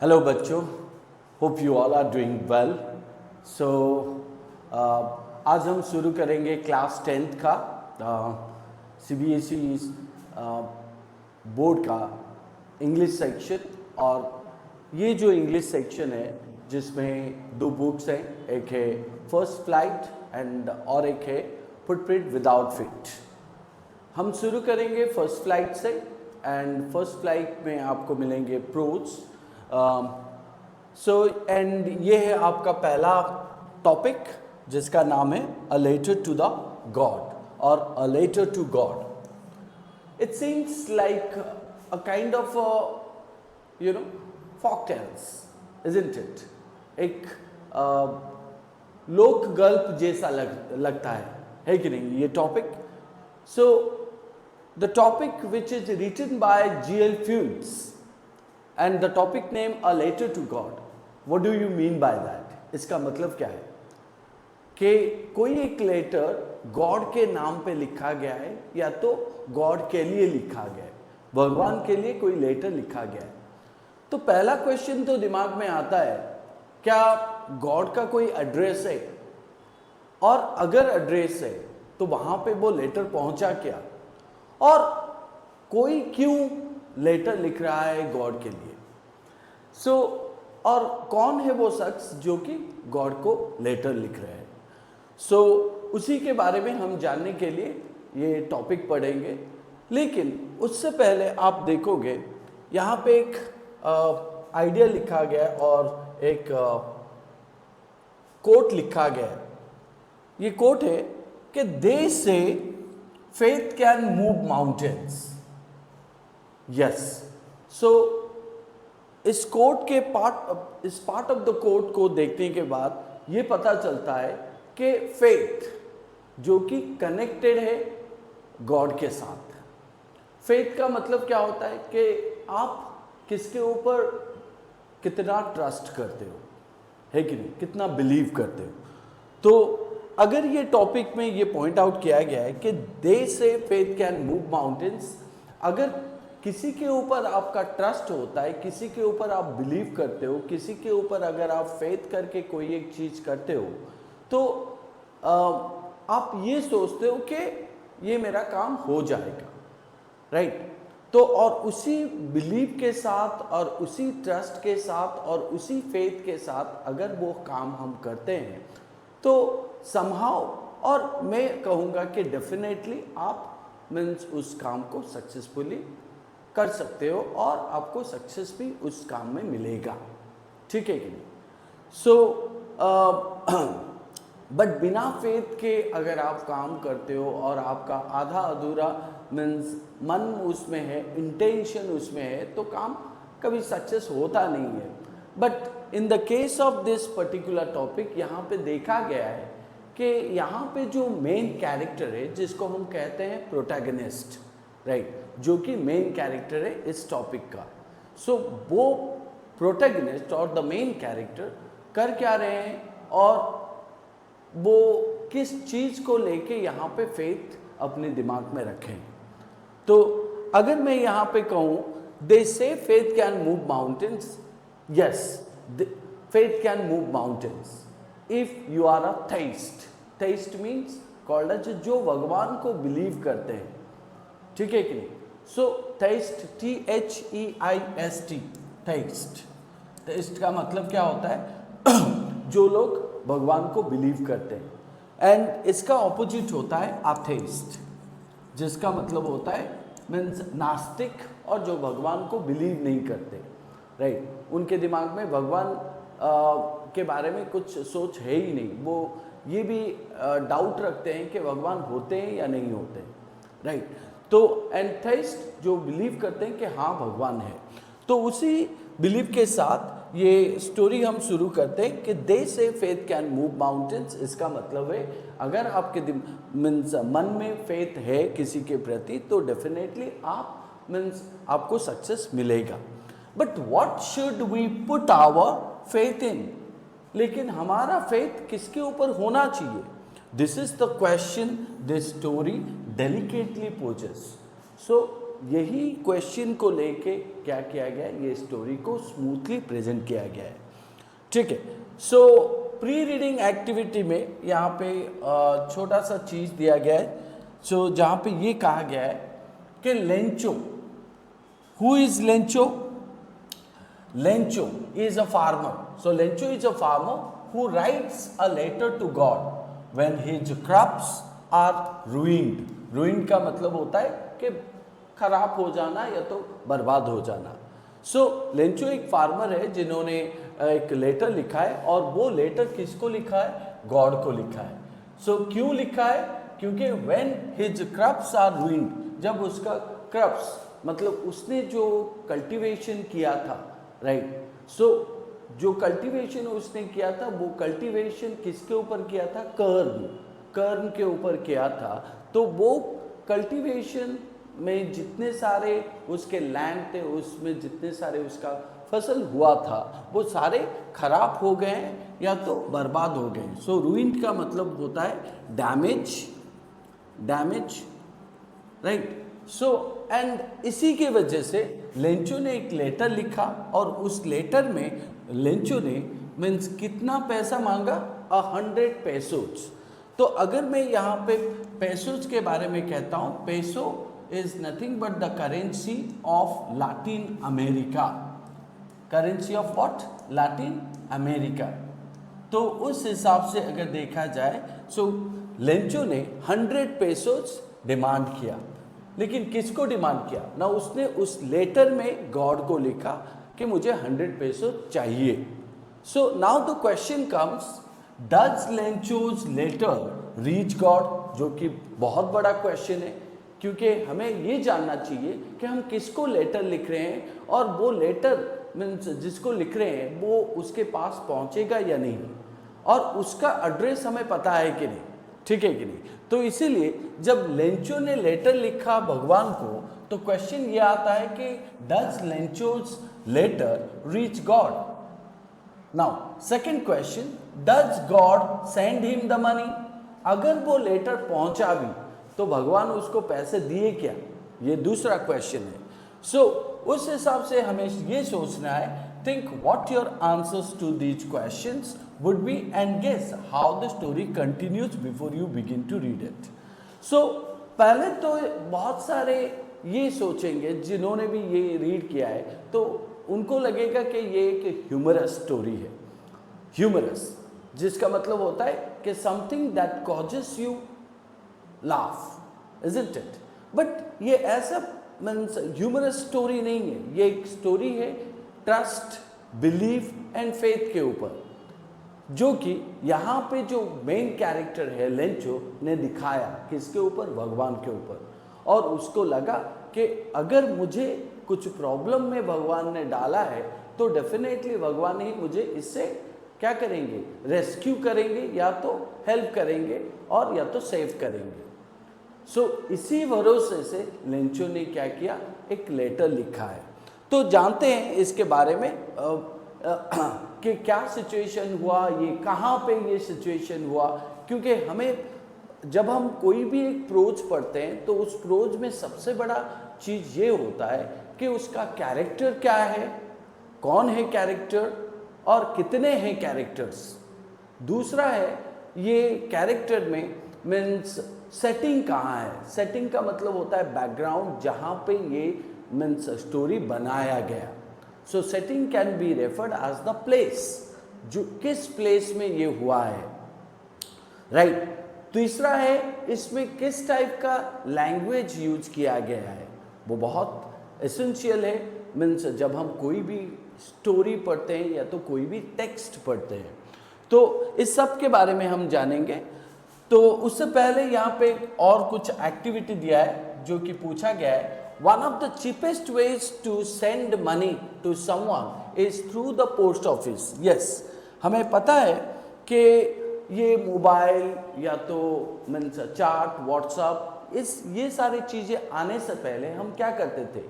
Hello बच्चों, hope you all are doing well. So आज हम शुरू करेंगे क्लास 10th का सीबीएसई बोर्ड का इंग्लिश सेक्शन। और ये जो इंग्लिश सेक्शन है जिसमें दो बुक्स हैं, एक है फर्स्ट फ्लाइट एंड और एक है फुटप्रिंट विदाउट फिट। हम शुरू करेंगे फर्स्ट फ्लाइट से एंड फर्स्ट फ्लाइट में आपको मिलेंगे प्रोज। एंड ये है आपका पहला टॉपिक जिसका नाम है a letter to the God और a letter to God. It seems like a kind of folk tales, isn't it? एक लोक गल्प जैसा लगता है कि नहीं ये topic. So the topic which is written by G.L. Fields and the topic name a letter to God. What do you mean by that? इसका मतलब क्या है कि कोई एक लेटर गॉड के नाम पे लिखा गया है या तो गॉड के लिए लिखा गया है, भगवान के लिए कोई लेटर लिखा गया है। तो पहला क्वेश्चन तो दिमाग में आता है, क्या गॉड का कोई एड्रेस है? और अगर एड्रेस है तो वहां पे वो लेटर पहुंचा क्या? और कोई क्यों लेटर लिख रहा है गॉड के लिए? और कौन है वो शख्स जो कि गॉड को लेटर लिख रहे हैं? उसी के बारे में हम जानने के लिए ये टॉपिक पढ़ेंगे। लेकिन उससे पहले आप देखोगे यहाँ पे एक आइडिया लिखा गया और एक कोट लिखा गया है। ये कोट है कि दे say faith can move mountains. Yes, इस कोट के इस पार्ट ऑफ द कोट को देखने के बाद ये पता चलता है कि फेथ जो कि कनेक्टेड है गॉड के साथ। फेथ का मतलब क्या होता है कि आप किसके ऊपर कितना ट्रस्ट करते हो, है कि नहीं, कितना बिलीव करते हो। तो अगर ये टॉपिक में ये पॉइंट आउट किया गया है कि दे say faith can move mountains, अगर किसी के ऊपर आपका ट्रस्ट होता है, किसी के ऊपर आप बिलीव करते हो, किसी के ऊपर अगर आप फेथ करके कोई एक चीज़ करते हो तो आप ये सोचते हो कि ये मेरा काम हो जाएगा, राइट? तो और उसी बिलीव के साथ और उसी ट्रस्ट के साथ और उसी फेथ के साथ अगर वो काम हम करते हैं तो समहाउ, और मैं कहूँगा कि डेफिनेटली आप मीन्स उस काम को सक्सेसफुली कर सकते हो और आपको सक्सेस भी उस काम में मिलेगा, ठीक है कि नहीं? बट बिना फेथ के अगर आप काम करते हो और आपका आधा अधूरा मीन्स मन उसमें है, इंटेंशन उसमें है, तो काम कभी सक्सेस होता नहीं है। But in the case of this particular topic यहाँ पे देखा गया है कि यहाँ पे जो मेन कैरेक्टर है जिसको हम कहते हैं प्रोटैगनिस्ट, राइट, जो कि मेन कैरेक्टर है इस टॉपिक का। वो प्रोटैगनिस्ट और द मेन कैरेक्टर कर क्या रहे हैं और वो किस चीज़ को लेके यहाँ पे फेथ अपने दिमाग में रखें। तो अगर मैं यहाँ पे कहूँ they say faith can move mountains, yes, faith can move mountains if you are a theist. Theist means called as जो भगवान को बिलीव करते हैं, ठीक है कि नहीं? Theist, THEIST, theist. थेइस्ट का मतलब क्या होता है? जो लोग भगवान को बिलीव करते हैं। एंड इसका ऑपोजिट होता है अथेइस्ट, जिसका मतलब होता है मीन्स नास्तिक, और जो भगवान को बिलीव नहीं करते, राइट? उनके दिमाग में भगवान के बारे में कुछ सोच है ही नहीं, वो ये भी डाउट रखते हैं कि भगवान होते हैं या नहीं होते, राइट? तो एंथेइस्ट जो बिलीव करते हैं कि हाँ भगवान है। तो उसी बिलीव के साथ ये स्टोरी हम शुरू करते हैं कि दे say faith can move mountains. इसका मतलब है अगर आपके मीन्स मन में फेथ है किसी के प्रति तो डेफिनेटली आप मीन्स आपको सक्सेस मिलेगा। But what should we put our faith in? लेकिन हमारा फेथ किसके ऊपर होना चाहिए? This is the question this story delicately poses. यही क्वेश्चन को लेके क्या किया गया, ये स्टोरी को स्मूथली प्रेजेंट किया गया है, ठीक है। सो प्री रीडिंग एक्टिविटी में यहाँ पे छोटा सा चीज़ दिया गया है, सो जहाँ पे ये कहा गया है कि Lencho, who is Lencho? Lencho is a farmer. So Lencho is a farmer who writes a letter to God when his crops are ruined। ruined का मतलब होता है कि खराब हो जाना या तो बर्बाद हो जाना। सो लेंचो एक फार्मर है जिन्होंने एक लेटर लिखा है, और वो लेटर किसको लिखा है? गॉड को लिखा है। सो क्यों लिखा है? क्योंकि when his crops are ruined, जब उसका क्रॉप्स मतलब उसने जो कल्टीवेशन किया था, राइट, सो जो कल्टीवेशन उसने किया था वो कल्टीवेशन किसके ऊपर किया था? कर्ण के ऊपर किया था। तो वो कल्टीवेशन में जितने सारे उसके लैंड थे, उसमें जितने सारे उसका फसल हुआ था, वो सारे खराब हो गए हैं या तो बर्बाद हो गए। सो ruined का मतलब होता है डैमेज, राइट। सो एंड इसी के वजह से लेंचो ने एक लेटर लिखा, और उस लेटर में लेंचो ने मीन्स कितना पैसा मांगा? 100 पेसोज। तो अगर मैं यहाँ पे पेसोज के बारे में कहता हूँ, peso is nothing but the currency of Latin America. Currency of what? Latin America. तो उस हिसाब से अगर देखा जाए, सो लेंचो ने 100 पेसोज डिमांड किया, लेकिन किसको डिमांड किया ना? उसने उस लेटर में गॉड को लिखा कि मुझे 100 पेसोज चाहिए। So now the question comes, does Lencho's letter reach God? जो कि बहुत बड़ा क्वेश्चन है, क्योंकि हमें ये जानना चाहिए कि हम किसको लेटर लिख रहे हैं, और वो लेटर मीन्स जिसको लिख रहे हैं वो उसके पास पहुंचेगा या नहीं, और उसका एड्रेस हमें पता है कि नहीं, ठीक है कि नहीं। तो इसीलिए जब लेंचो ने लेटर लिखा भगवान को, तो क्वेश्चन ये आता है कि does Lencho's letter reach God? Now second question, does God send him the money? अगर वो लेटर पहुंचा भी तो भगवान उसको पैसे दिए क्या? ये दूसरा क्वेश्चन है। सो उस हिसाब से हमें ये सोचना है, think what your answers to these questions would be and guess how the story continues before you begin to read it. So पहले तो बहुत सारे ये सोचेंगे जिन्होंने भी ये रीड किया है, तो उनको लगेगा कि ये एक ह्यूमरस स्टोरी है। ह्यूमरस जिसका मतलब होता है कि something that causes you laugh, isn't it? But ये ऐसा मीन्स ह्यूमरस स्टोरी नहीं है, ये एक स्टोरी है ट्रस्ट, बिलीफ एंड फेथ के ऊपर, जो कि यहाँ पे जो मेन कैरेक्टर है लेंचो ने दिखाया किसके ऊपर? भगवान के ऊपर। और उसको लगा कि अगर मुझे कुछ प्रॉब्लम में भगवान ने डाला है तो डेफिनेटली भगवान ही मुझे इससे क्या करेंगे? रेस्क्यू करेंगे, या तो हेल्प करेंगे और या तो सेव करेंगे। सो इसी भरोसे से लेंचो ने क्या किया? एक लेटर लिखा है। तो जानते हैं इसके बारे में कि क्या सिचुएशन हुआ, ये कहाँ पे ये सिचुएशन हुआ। क्योंकि हमें जब हम कोई भी एक प्रोज पढ़ते हैं तो उस प्रोज में सबसे बड़ा चीज़ ये होता है कि उसका कैरेक्टर क्या है, कौन है कैरेक्टर और कितने हैं कैरेक्टर्स। दूसरा है ये कैरेक्टर में मीन्स सेटिंग कहाँ है। सेटिंग का मतलब होता है बैकग्राउंड, जहाँ पे ये मीन्स स्टोरी बनाया गया। So setting can be referred as the place, जो किस प्लेस में ये हुआ है, राइट। तीसरा है इसमें किस टाइप का लैंग्वेज यूज किया गया है, वो बहुत एसेंशियल है। मीन्स जब हम कोई भी स्टोरी पढ़ते हैं या तो कोई भी टेक्स्ट पढ़ते हैं, तो इस सब के बारे में हम जानेंगे। तो उससे पहले यहाँ पे और कुछ एक्टिविटी दिया है जो कि पूछा गया है, one of the cheapest ways to send money to someone is through the post office. Yes, हमें पता है कि ये मोबाइल या तो मीन्स चार्ट, व्हाट्सअप, ये सारी चीज़ें आने से पहले हम क्या करते थे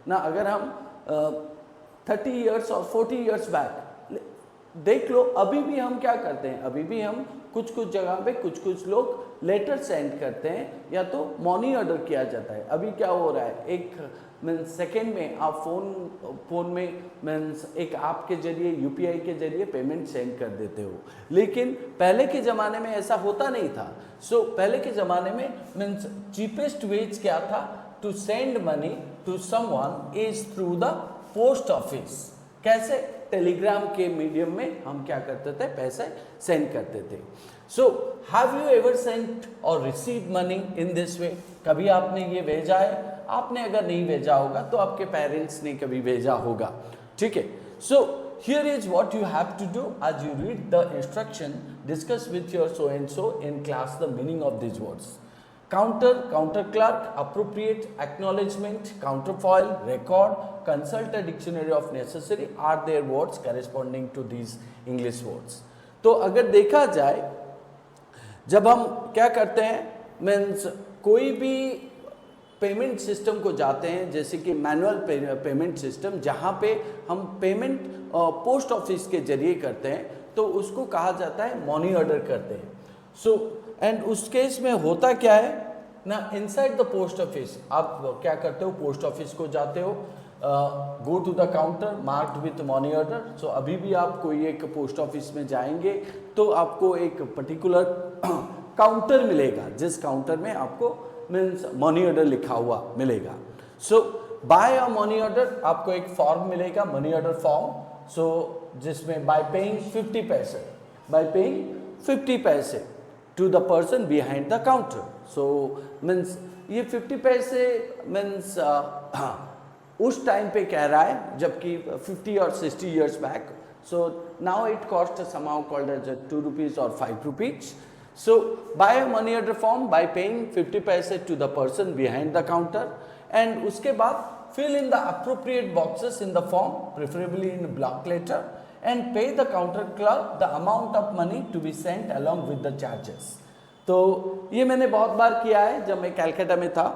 ना, अगर हम 30 इयर्स और 40 इयर्स बैक देख लो, अभी भी हम क्या करते हैं, अभी भी हम कुछ कुछ जगह पे कुछ कुछ लोग लेटर सेंड करते हैं या तो मनी ऑर्डर किया जाता है। अभी क्या हो रहा है, एक मीन्स सेकेंड में आप फ़ोन में मीन्स एक ऐप के जरिए यूपीआई के जरिए पेमेंट सेंड कर देते हो। लेकिन पहले के ज़माने में ऐसा होता नहीं था। सो पहले के ज़माने में मीन्स चीपेस्ट वेज क्या था to send money to someone is through the post office. कैसे? टेलीग्राम के मीडियम में हम क्या करते थे, पैसे सेंड करते थे। So have you ever sent और receive money in this way? कभी आपने ये भेजा है? आपने अगर नहीं भेजा होगा तो आपके पेरेंट्स ने कभी भेजा होगा, ठीक है। So here is what you have to do as you read the instruction, discuss with your so and so in class the meaning of this words. Counter, counter clerk, appropriate, acknowledgement, counterfoil, record, consult a dictionary of necessary are their words corresponding to these English words। तो अगर देखा जाए, जब हम क्या करते हैं means कोई भी पेमेंट सिस्टम को जाते हैं, जैसे कि मैनुअल पेमेंट सिस्टम जहाँ पे हम पेमेंट पोस्ट ऑफिस के जरिए करते हैं, तो उसको कहा जाता है मनी ऑर्डर करते हैं। सो एंड उस केस में होता क्या है ना, इनसाइड द पोस्ट ऑफिस आप क्या करते हो, पोस्ट ऑफिस को जाते हो, go to the counter marked with money order. So अभी भी आप कोई एक पोस्ट ऑफिस में जाएंगे तो आपको एक पर्टिकुलर काउंटर मिलेगा, जिस काउंटर में आपको मीन्स मनी ऑर्डर लिखा हुआ मिलेगा। सो बाय अ मनी ऑर्डर आपको एक फॉर्म मिलेगा, मनी ऑर्डर फॉर्म, सो जिसमें बाय पेइंग 50 पैसे, बाय पेइंग 50 पैसे to the person behind the counter. So means ये 50 पैसे मीन्स उस टाइम पे कह रहा है जबकि 50 और 60 years back. So now it cost somehow called as 2 rupees or 5 rupees। So buy a money order form by paying 50 पैसे to the person behind the counter and उसके बाद fill in the appropriate boxes in the form, preferably in block letter, and pay the counter clerk the amount of money to be sent along with the charges। तो ये मैंने बहुत बार किया है जब मैं कलकत्ता में था।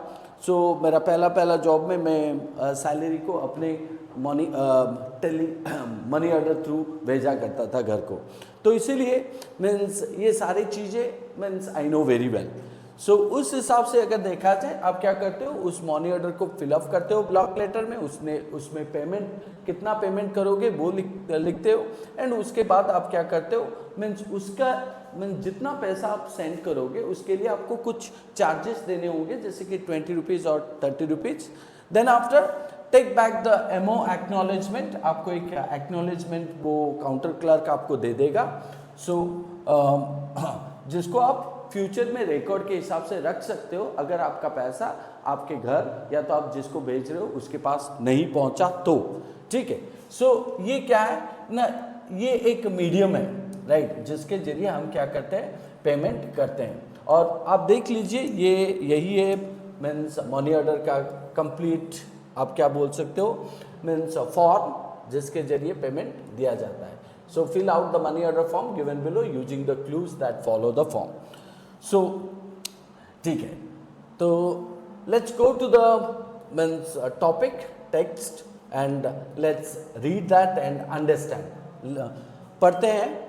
सो मेरा पहला जॉब में मैं सैलरी को अपने मनी ऑर्डर थ्रू भेजा करता था घर को। तो इसीलिए मीन्स ये सारी चीज़ें means I know very well. So उस हिसाब से अगर देखा जाए, आप क्या करते हो, उस मनी ऑर्डर को फिलअप करते हो ब्लॉक लेटर में, उसमें पेमेंट कितना पेमेंट करोगे वो लिखते हो एंड उसके बाद आप क्या करते हो मीन्स उसका मीन्स जितना पैसा आप सेंड करोगे उसके लिए आपको कुछ चार्जेस देने होंगे, जैसे कि 20 रुपीज़ और 30 rupees. Then after take back the MO acknowledgement, आपको एक एक्नॉलेजमेंट वो काउंटर क्लर्क आपको दे देगा। सो जिसको आप फ्यूचर में रिकॉर्ड के हिसाब से रख सकते हो, अगर आपका पैसा आपके घर या तो आप जिसको भेज रहे हो उसके पास नहीं पहुंचा तो, ठीक है। सो ये क्या है ना, ये एक मीडियम है, राइट, जिसके जरिए हम क्या करते हैं, पेमेंट करते हैं। और आप देख लीजिए ये यही है मीन्स मनी ऑर्डर का कंप्लीट आप क्या बोल सकते हो मीन्स फॉर्म, जिसके जरिए पेमेंट दिया जाता है। So fill out the money order form given below using the clues that follow the form. So ठीक है, तो let's go to the means topic text and let's read that and understand. पढ़ते हैं।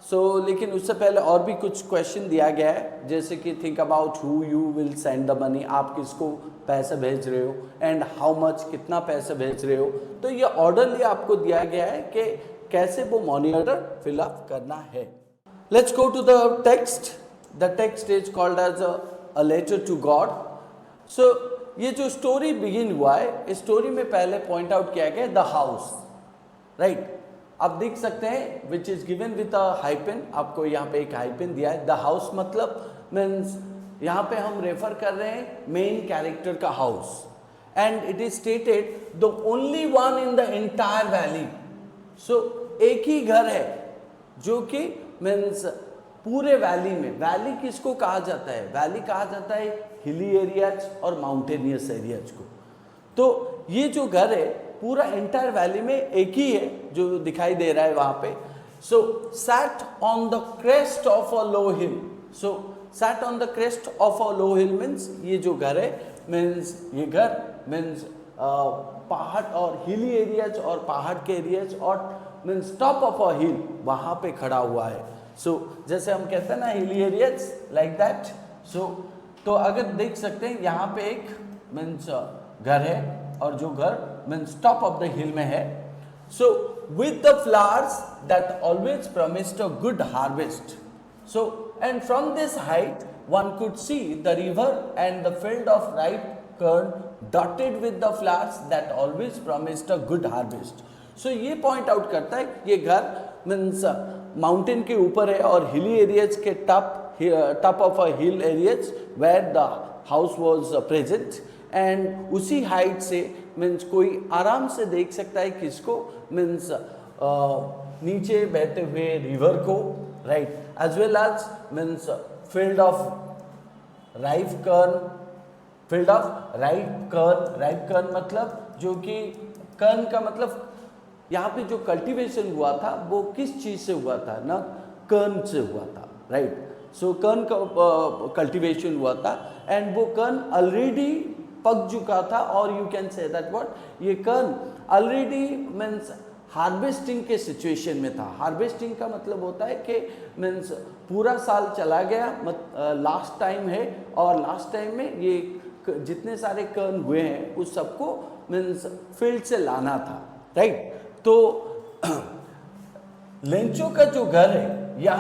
सो लेकिन उससे पहले और भी कुछ क्वेश्चन दिया गया है, जैसे कि think about who you will send the money, आप किसको पैसे भेज रहे हो, एंड हाउ मच, कितना पैसे भेज रहे हो। तो ये ऑर्डरली आपको दिया गया है कि कैसे वो मनी ऑर्डर फिलअप करना है। Let's go to the text. The text is called as a letter to God. So ये जो स्टोरी बिगिन हुआ है, इस स्टोरी में पहले पॉइंट आउट किया गया द हाउस, राइट। आप देख सकते हैं which is given with a hyphen, आपको यहाँ पे एक हाइपन दिया है। द हाउस मतलब मीन्स यहाँ पे हम रेफर कर रहे हैं मेन कैरेक्टर का house, and it is stated the only one in the entire valley. So एक ही घर है जो कि मीन्स पूरे वैली में, वैली किसको कहा जाता है, वैली कहा जाता है हिली एरियाज और माउंटेनियस एरियाज को। तो ये जो घर है पूरा एंटायर वैली में एक ही है जो दिखाई दे रहा है वहां पे। So sat on the crest of a low hill. So sat on the crest of a low hill means ये जो घर है मीन्स ये घर मीन्स पहाड़ और हिली एरियाज और पहाड़ के एरियाज और मीन्स टॉप ऑफ अ हिल, वहाँ पे खड़ा हुआ है। सो जैसे हम कहते हैं ना हिली एरियाज लाइक दैट। सो तो अगर देख सकते हैं यहाँ पे एक मीन्स घर है और जो घर मीन्स टॉप ऑफ द हिल में है। So with the flowers that always promised a good harvest. So and from this height one could see the river and the field of ripe corn dotted with the flowers that always promised a good harvest. So ये point out करता है ये घर means mountain के ऊपर है और hilly areas के top of a hill areas where the house was present. And उसी हाइट से मीन्स कोई आराम से देख सकता है किसको, मीन्स नीचे बहते हुए रिवर को, right, as well as means field of ripe corn, field of ripe corn मतलब जो कि कर्न का मतलब यहाँ पे जो कल्टीवेशन हुआ था वो किस चीज़ से हुआ था ना, कर्न से हुआ था, राइट। सो कर्न का कल्टीवेशन हुआ था एंड वो कर्न ऑलरेडी पक चुका था और you can say that what ये कर्न ऑलरेडी मीन्स हार्वेस्टिंग के सिचुएशन में था। हार्वेस्टिंग का मतलब होता है कि मीन्स पूरा साल चला गया, लास्ट टाइम है और लास्ट टाइम में ये जितने सारे कर्न हुए हैं उस सबको मीन्स फील्ड से लाना था, राइट। तो लेंचो का जो घर है या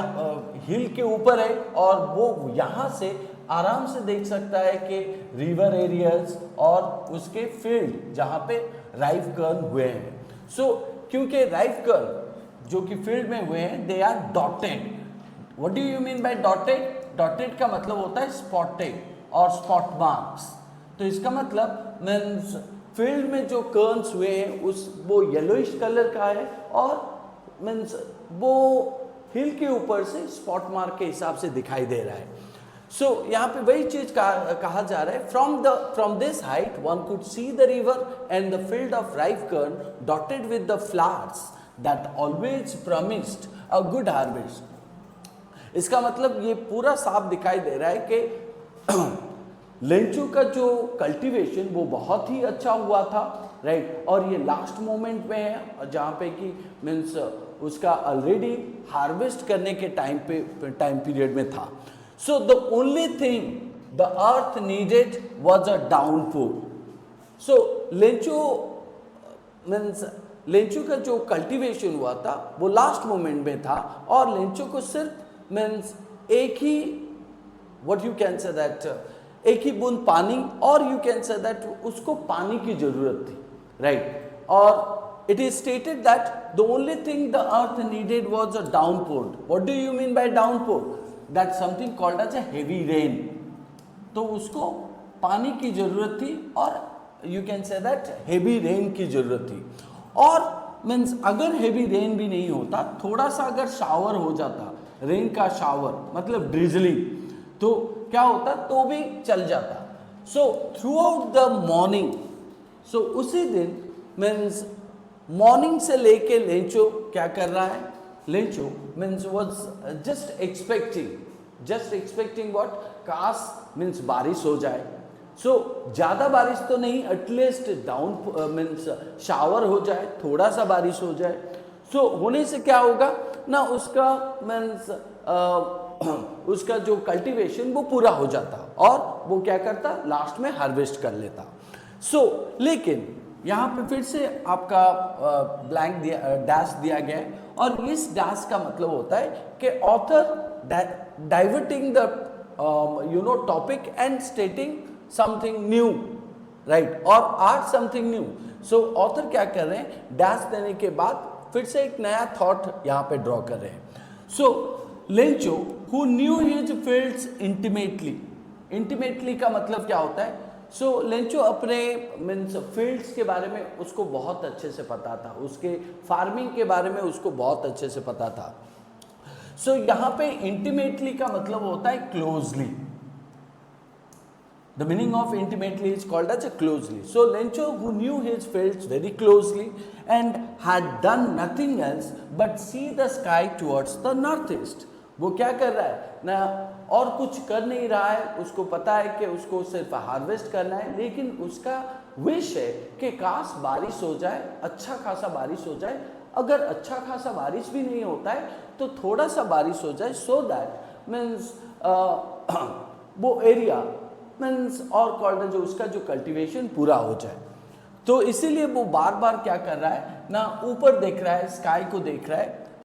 हिल के ऊपर है और वो यहाँ से आराम से देख सकता है कि रिवर एरियाज और उसके फील्ड जहाँ पे राइप कर्न हुए हैं। सो क्योंकि राइप कर्न जो कि फील्ड में हुए हैं they are dotted. What do you mean by dotted? Dotted का मतलब होता है स्पॉटेड और स्पॉट मार्क्स। तो इसका मतलब मीन्स फील्ड में जो कर्न्स हुए हैं उस वो येलोइश कलर का है और मीन्स वो हिल के ऊपर से स्पॉट मार्क के हिसाब से दिखाई दे रहा है। सो यहाँ पे वही चीज कहा जा रहा है, from this height one could see the river and the field of ripe corn dotted with the flowers that always promised a good harvest. इसका मतलब ये पूरा साफ दिखाई दे रहा है कि लेंचो का जो कल्टीवेशन वो बहुत ही अच्छा हुआ था, राइट। और ये लास्ट मोमेंट में है जहाँ पे कि मीन्स उसका ऑलरेडी हार्वेस्ट करने के टाइम पीरियड में था। So the only thing the earth needed was a downpour. So Lencho means Lencho का जो कल्टीवेशन हुआ था वो लास्ट मोमेंट में था और लेंचो को सिर्फ मीन्स एक ही what you can say that एक ही बूंद पानी और यू कैन से दैट उसको पानी की जरूरत थी, राइट। और it is stated that the only thing the earth needed was a downpour. What do you mean by downpour? That something called as a heavy rain. तो उसको पानी की जरूरत थी और you can say that heavy rain की जरूरत थी। और मीन्स अगर हेवी रेन भी नहीं होता, थोड़ा सा अगर शावर हो जाता, रेन का शावर मतलब ड्रिजलिंग, तो क्या होता तो भी चल जाता। So throughout the morning, so उसी दिन मीन्स मॉर्निंग से लेके लेंचो क्या कर रहा है, Lencho means was just expecting what, काश मीन्स बारिश हो जाए। सो ज़्यादा बारिश तो नहीं, एटलीस्ट डाउन मीन्स शावर हो जाए, थोड़ा सा बारिश हो जाए। सो होने से क्या होगा ना, उसका मीन्स उसका जो कल्टीवेशन वो पूरा हो जाता और वो क्या करता, लास्ट में हार्वेस्ट कर लेता। सो लेकिन यहाँ पे फिर से आपका ब्लैंक डैश दिया गया है और इस डैश का मतलब होता है कि author diverting the topic and stating something new, right, और art something new. So author क्या कर रहे हैं, डैश देने के बाद फिर से एक नया थॉट यहाँ पे ड्रॉ कर रहे हैं। सो Lencho who knew his fields intimately का मतलब क्या होता है? सो लेंचो अपने मीन्स फील्ड्स के बारे में उसको बहुत अच्छे से पता था, उसके फार्मिंग के बारे में उसको बहुत अच्छे से पता था। सो यहाँ पे इंटीमेटली का मतलब होता है closely. The meaning of intimately is called as a closely. So Lencho, who knew his fields very closely and had done nothing else but see the sky towards the northeast. वो क्या कर रहा है ना, और कुछ कर नहीं रहा है, उसको पता है कि उसको सिर्फ हार्वेस्ट करना है, लेकिन उसका विश है कि काश बारिश हो जाए, अच्छा खासा बारिश हो जाए अगर अच्छा खासा बारिश भी नहीं होता है तो थोड़ा सा बारिश हो जाए, सो दैट मीन्स वो एरिया मीन्स और कॉल्ड जो उसका जो कल्टीवेशन पूरा हो जाए। तो इसीलिए वो बार बार क्या कर रहा है ना, ऊपर देख रहा है, स्काई को देख रहा है